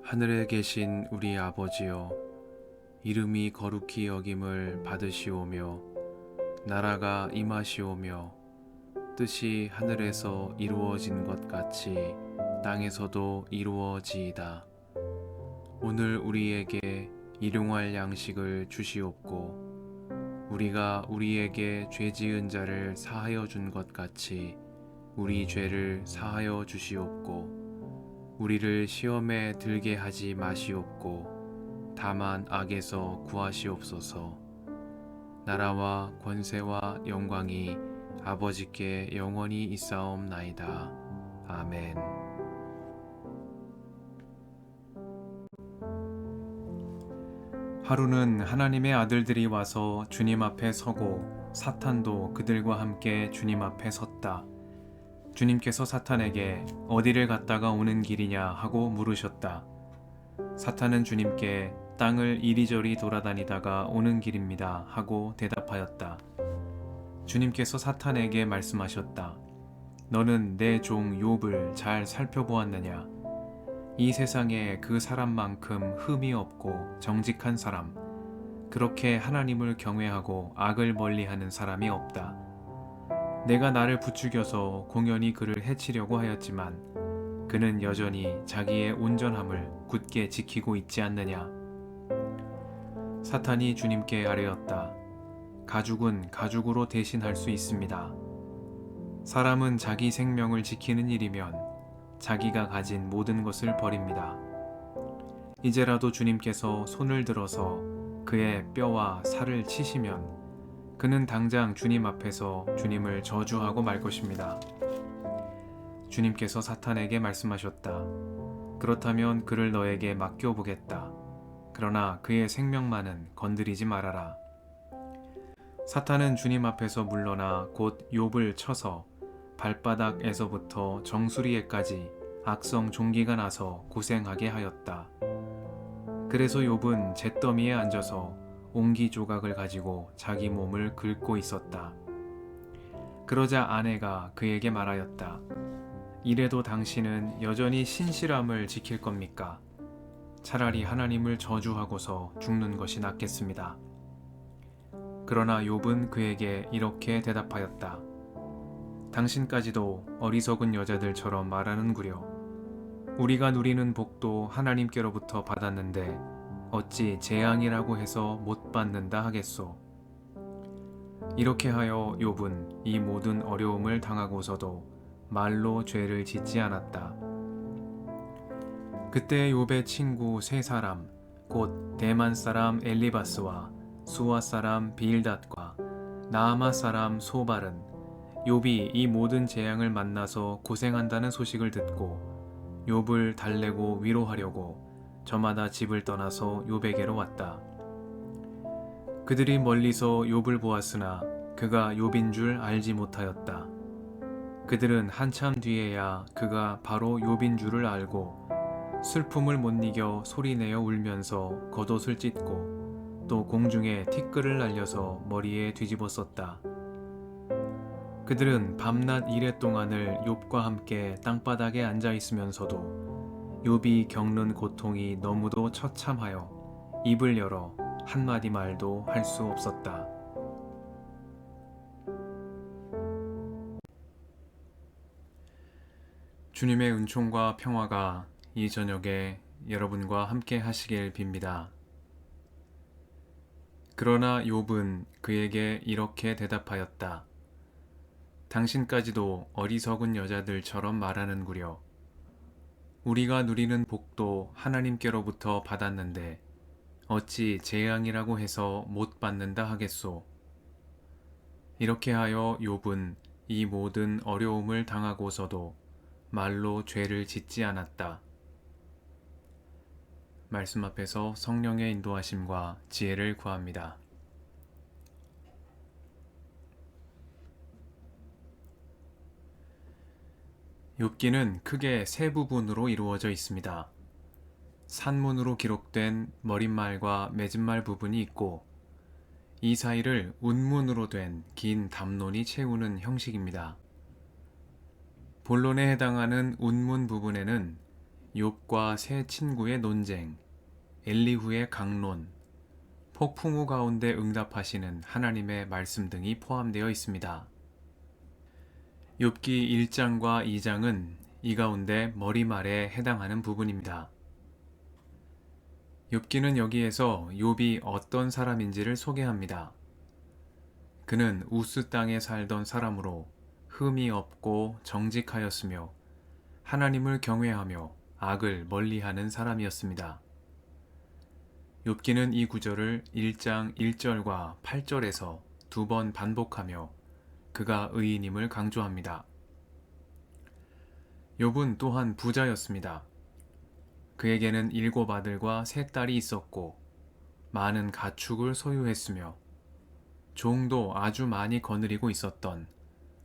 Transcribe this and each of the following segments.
하늘에 계신 우리 아버지여, 이름이 거룩히 여김을 받으시오며 나라가 임하시오며 뜻이 하늘에서 이루어진 것 같이 땅에서도 이루어지이다. 오늘 우리에게 일용할 양식을 주시옵고 우리가 우리에게 죄 지은 자를 사하여 준 것 같이 우리 죄를 사하여 주시옵고 우리를 시험에 들게 하지 마시옵고 다만 악에서 구하시옵소서. 나라와 권세와 영광이 아버지께 영원히 있사옵나이다. 아멘. 하루는 하나님의 아들들이 와서 주님 앞에 서고 사탄도 그들과 함께 주님 앞에 섰다. 주님께서 사탄에게 어디를 갔다가 오는 길이냐 하고 물으셨다. 사탄은 주님께 땅을 이리저리 돌아다니다가 오는 길입니다 하고 대답하였다. 주님께서 사탄에게 말씀하셨다. 너는 내 종 욥을 잘 살펴보았느냐? 이 세상에 그 사람만큼 흠이 없고 정직한 사람, 그렇게 하나님을 경외하고 악을 멀리하는 사람이 없다. 내가 나를 부추겨서 공연히 그를 해치려고 하였지만 그는 여전히 자기의 온전함을 굳게 지키고 있지 않느냐. 사탄이 주님께 아뢰었다. 가죽은 가죽으로 대신할 수 있습니다. 사람은 자기 생명을 지키는 일이면 자기가 가진 모든 것을 버립니다. 이제라도 주님께서 손을 들어서 그의 뼈와 살을 치시면 그는 당장 주님 앞에서 주님을 저주하고 말 것입니다. 주님께서 사탄에게 말씀하셨다. 그렇다면 그를 너에게 맡겨보겠다. 그러나 그의 생명만은 건드리지 말아라. 사탄은 주님 앞에서 물러나 곧 욥을 쳐서 발바닥에서부터 정수리에까지 악성 종기가 나서 고생하게 하였다. 그래서 욥은 잿더미에 앉아서 옹기 조각을 가지고 자기 몸을 긁고 있었다. 그러자 아내가 그에게 말하였다. 이래도 당신은 여전히 신실함을 지킬 겁니까? 차라리 하나님을 저주하고서 죽는 것이 낫겠습니다. 그러나 욥은 그에게 이렇게 대답하였다. 당신까지도 어리석은 여자들처럼 말하는구려. 우리가 누리는 복도 하나님께로부터 받았는데 어찌 재앙이라고 해서 못 받는다 하겠소. 이렇게 하여 욥은 이 모든 어려움을 당하고서도 말로 죄를 짓지 않았다. 그때 욥의 친구 세 사람, 곧 대만 사람 엘리바스와 수아 사람 빌닷과 나아마 사람 소발은 욥이 이 모든 재앙을 만나서 고생한다는 소식을 듣고 욥을 달래고 위로하려고 저마다 집을 떠나서 욥에게로 왔다. 그들이 멀리서 욥을 보았으나 그가 욥인 줄 알지 못하였다. 그들은 한참 뒤에야 그가 바로 욥인 줄을 알고 슬픔을 못 이겨 소리내어 울면서 겉옷을 찢고 또 공중에 티끌을 날려서 머리에 뒤집었었다. 그들은 밤낮 이래 동안을 욥과 함께 땅바닥에 앉아 있으면서도 욥이 겪는 고통이 너무도 처참하여 입을 열어 한마디 말도 할 수 없었다. 주님의 은총과 평화가 이 저녁에 여러분과 함께 하시길 빕니다. 그러나 욥은 그에게 이렇게 대답하였다. 당신까지도 어리석은 여자들처럼 말하는구려. 우리가 누리는 복도 하나님께로부터 받았는데 어찌 재앙이라고 해서 못 받는다 하겠소. 이렇게 하여 욥은 이 모든 어려움을 당하고서도 말로 죄를 짓지 않았다. 말씀 앞에서 성령의 인도하심과 지혜를 구합니다. 욥기는 크게 세 부분으로 이루어져 있습니다. 산문으로 기록된 머릿말과 맺은말 부분이 있고 이 사이를 운문으로 된 긴 담론이 채우는 형식입니다. 본론에 해당하는 운문 부분에는 욥과 세 친구의 논쟁, 엘리후의 강론, 폭풍 우 가운데 응답하시는 하나님의 말씀 등이 포함되어 있습니다. 욥기 1장과 2장은 이 가운데 머리말에 해당하는 부분입니다. 욥기는 여기에서 욥이 어떤 사람인지를 소개합니다. 그는 우스 땅에 살던 사람으로 흠이 없고 정직하였으며 하나님을 경외하며 악을 멀리하는 사람이었습니다. 욥기는 이 구절을 1장 1절과 8절에서 두 번 반복하며 그가 의인임을 강조합니다. 욥은 또한 부자였습니다. 그에게는 7 아들과 3 딸이 있었고 많은 가축을 소유했으며 종도 아주 많이 거느리고 있었던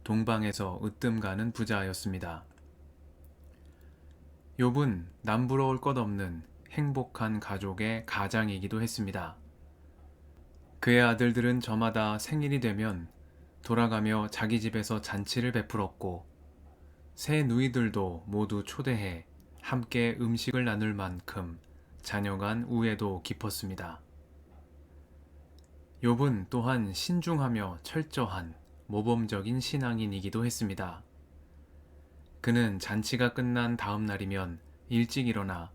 동방에서 으뜸 가는 부자였습니다. 욥은 남부러울 것 없는 행복한 가족의 가장이기도 했습니다. 그의 아들들은 저마다 생일이 되면 돌아가며 자기 집에서 잔치를 베풀었고 새 누이들도 모두 초대해 함께 음식을 나눌 만큼 자녀 간 우애도 깊었습니다. 욥은 또한 신중하며 철저한 모범적인 신앙인이기도 했습니다. 그는 잔치가 끝난 다음 날이면 일찍 일어나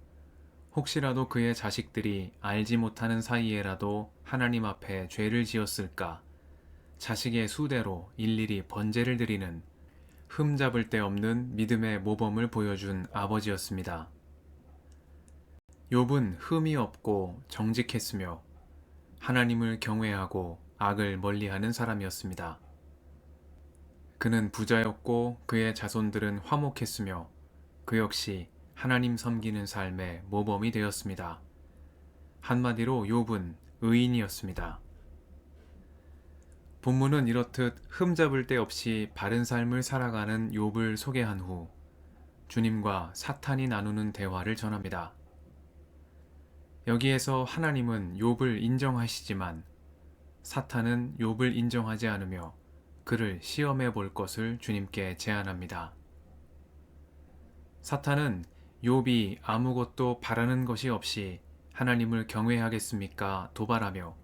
혹시라도 그의 자식들이 알지 못하는 사이에라도 하나님 앞에 죄를 지었을까 자식의 수대로 일일이 번제를 드리는 흠잡을 데 없는 믿음의 모범을 보여준 아버지였습니다. 욥은 흠이 없고 정직했으며 하나님을 경외하고 악을 멀리하는 사람이었습니다. 그는 부자였고 그의 자손들은 화목했으며 그 역시 하나님 섬기는 삶의 모범이 되었습니다. 한마디로 욥은 의인이었습니다. 본문은 이렇듯 흠잡을 데 없이 바른 삶을 살아가는 욥을 소개한 후 주님과 사탄이 나누는 대화를 전합니다. 여기에서 하나님은 욥을 인정하시지만 사탄은 욥을 인정하지 않으며 그를 시험해 볼 것을 주님께 제안합니다. 사탄은 욥이 아무것도 바라는 것이 없이 하나님을 경외하겠습니까 도발하며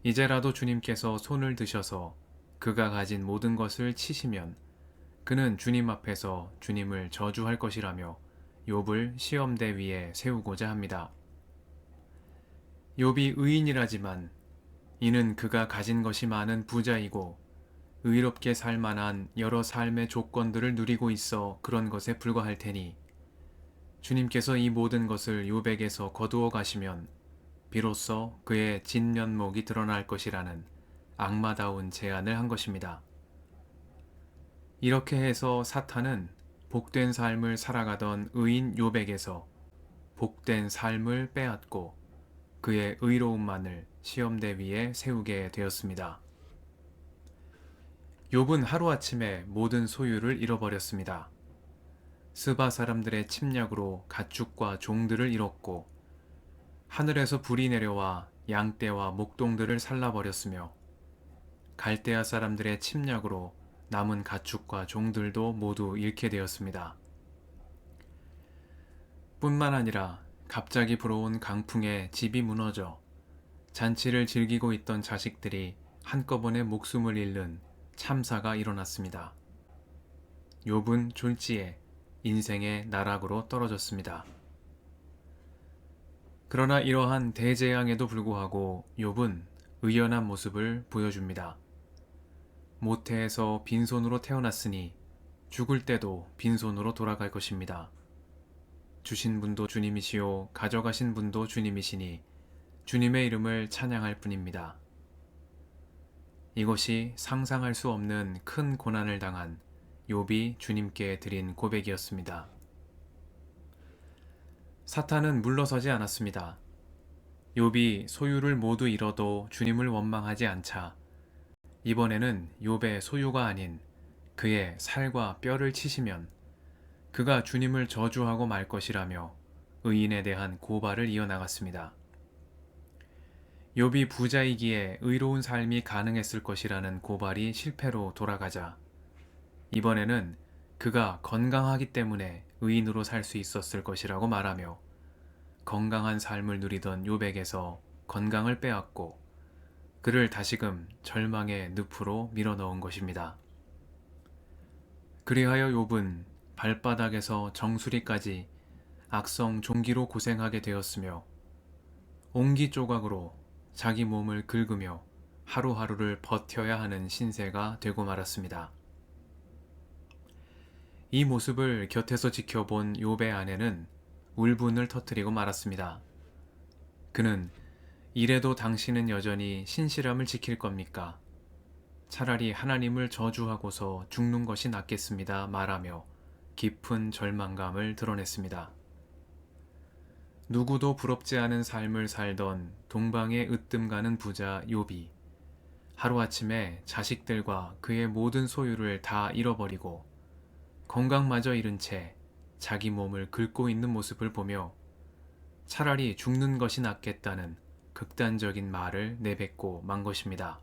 이제라도 주님께서 손을 드셔서 그가 가진 모든 것을 치시면 그는 주님 앞에서 주님을 저주할 것이라며 욥을 시험대 위에 세우고자 합니다. 욥이 의인이라지만 이는 그가 가진 것이 많은 부자이고 의롭게 살 만한 여러 삶의 조건들을 누리고 있어 그런 것에 불과할 테니 주님께서 이 모든 것을 욥에게서 거두어 가시면 비로소 그의 진면목이 드러날 것이라는 악마다운 제안을 한 것입니다. 이렇게 해서 사탄은 복된 삶을 살아가던 의인 욥에게서 복된 삶을 빼앗고 그의 의로움만을 시험대 위에 세우게 되었습니다. 욥은 하루아침에 모든 소유를 잃어버렸습니다. 스바 사람들의 침략으로 가축과 종들을 잃었고 하늘에서 불이 내려와 양떼와 목동들을 살라버렸으며 갈대아 사람들의 침략으로 남은 가축과 종들도 모두 잃게 되었습니다. 뿐만 아니라 갑자기 불어온 강풍에 집이 무너져 잔치를 즐기고 있던 자식들이 한꺼번에 목숨을 잃는 참사가 일어났습니다. 욥은 졸지에 인생의 나락으로 떨어졌습니다. 그러나 이러한 대재앙에도 불구하고 욥은 의연한 모습을 보여줍니다. 모태에서 빈손으로 태어났으니 죽을 때도 빈손으로 돌아갈 것입니다. 주신 분도 주님이시요 가져가신 분도 주님이시니 주님의 이름을 찬양할 뿐입니다. 이것이 상상할 수 없는 큰 고난을 당한 욥이 주님께 드린 고백이었습니다. 사탄은 물러서지 않았습니다. 욥이 소유를 모두 잃어도 주님을 원망하지 않자 이번에는 욥의 소유가 아닌 그의 살과 뼈를 치시면 그가 주님을 저주하고 말 것이라며 의인에 대한 고발을 이어나갔습니다. 욥이 부자이기에 의로운 삶이 가능했을 것이라는 고발이 실패로 돌아가자 이번에는 그가 건강하기 때문에 의인으로 살 수 있었을 것이라고 말하며 건강한 삶을 누리던 욥에게서 건강을 빼앗고 그를 다시금 절망의 늪으로 밀어넣은 것입니다. 그리하여 욥은 발바닥에서 정수리까지 악성 종기로 고생하게 되었으며 옹기 조각으로 자기 몸을 긁으며 하루하루를 버텨야 하는 신세가 되고 말았습니다. 이 모습을 곁에서 지켜본 욥의 아내는 울분을 터뜨리고 말았습니다. 그는 이래도 당신은 여전히 신실함을 지킬 겁니까? 차라리 하나님을 저주하고서 죽는 것이 낫겠습니다. 말하며 깊은 절망감을 드러냈습니다. 누구도 부럽지 않은 삶을 살던 동방의 으뜸 가는 부자 욥이 하루아침에 자식들과 그의 모든 소유를 다 잃어버리고 건강마저 잃은 채 자기 몸을 긁고 있는 모습을 보며 차라리 죽는 것이 낫겠다는 극단적인 말을 내뱉고 만 것입니다.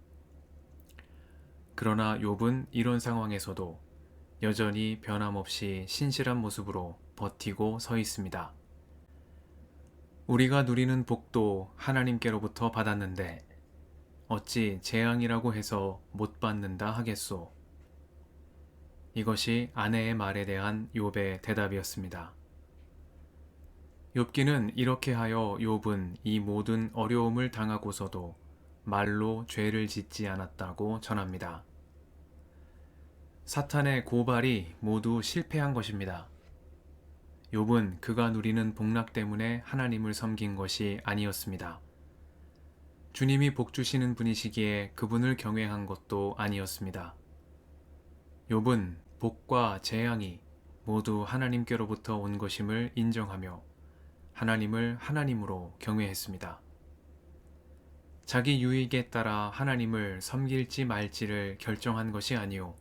그러나 욥은 이런 상황에서도 여전히 변함없이 신실한 모습으로 버티고 서 있습니다. 우리가 누리는 복도 하나님께로부터 받았는데 어찌 재앙이라고 해서 못 받는다 하겠소. 이것이 아내의 말에 대한 욥의 대답이었습니다. 욥기는 이렇게 하여 욥은 이 모든 어려움을 당하고서도 말로 죄를 짓지 않았다고 전합니다. 사탄의 고발이 모두 실패한 것입니다. 욥은 그가 누리는 복락 때문에 하나님을 섬긴 것이 아니었습니다. 주님이 복 주시는 분이시기에 그분을 경외한 것도 아니었습니다. 욥은 복과 재앙이 모두 하나님께로부터 온 것임을 인정하며 하나님을 하나님으로 경외했습니다. 자기 유익에 따라 하나님을 섬길지 말지를 결정한 것이 아니오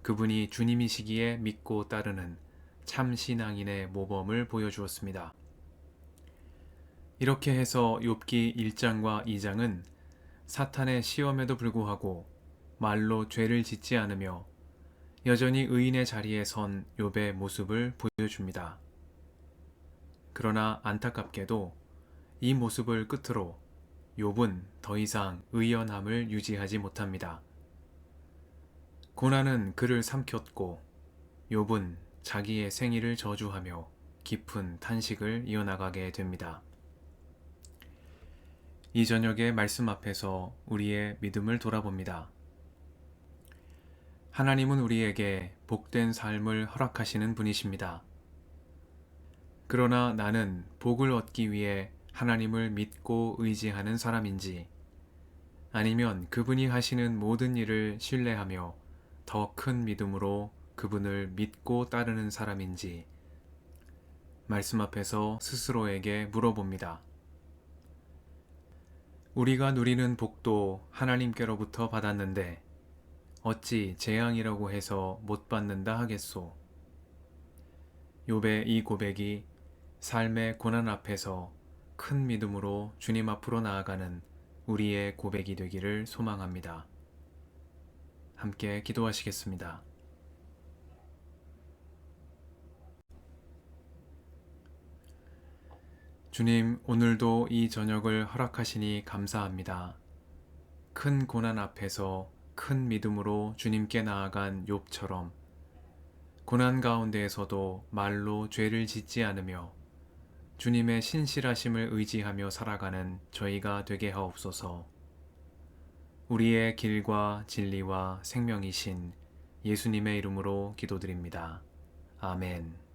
그분이 주님이시기에 믿고 따르는 참 신앙인의 모범을 보여주었습니다. 이렇게 해서 욥기 1장과 2장은 사탄의 시험에도 불구하고 말로 죄를 짓지 않으며 여전히 의인의 자리에 선 욥의 모습을 보여줍니다. 그러나 안타깝게도 이 모습을 끝으로 욥은 더 이상 의연함을 유지하지 못합니다. 고난은 그를 삼켰고 욥은 자기의 생일을 저주하며 깊은 탄식을 이어나가게 됩니다. 이 저녁의 말씀 앞에서 우리의 믿음을 돌아봅니다. 하나님은 우리에게 복된 삶을 허락하시는 분이십니다. 그러나 나는 복을 얻기 위해 하나님을 믿고 의지하는 사람인지 아니면 그분이 하시는 모든 일을 신뢰하며 더 큰 믿음으로 그분을 믿고 따르는 사람인지 말씀 앞에서 스스로에게 물어봅니다. 우리가 누리는 복도 하나님께로부터 받았는데 어찌 재앙이라고 해서 못 받는다 하겠소. 욥의 이 고백이 삶의 고난 앞에서 큰 믿음으로 주님 앞으로 나아가는 우리의 고백이 되기를 소망합니다. 함께 기도하시겠습니다. 주님, 오늘도 이 저녁을 허락하시니 감사합니다. 큰 고난 앞에서 큰 믿음으로 주님께 나아간 욥처럼 고난 가운데에서도 말로 죄를 짓지 않으며 주님의 신실하심을 의지하며 살아가는 저희가 되게 하옵소서. 우리의 길과 진리와 생명이신 예수님의 이름으로 기도드립니다. 아멘.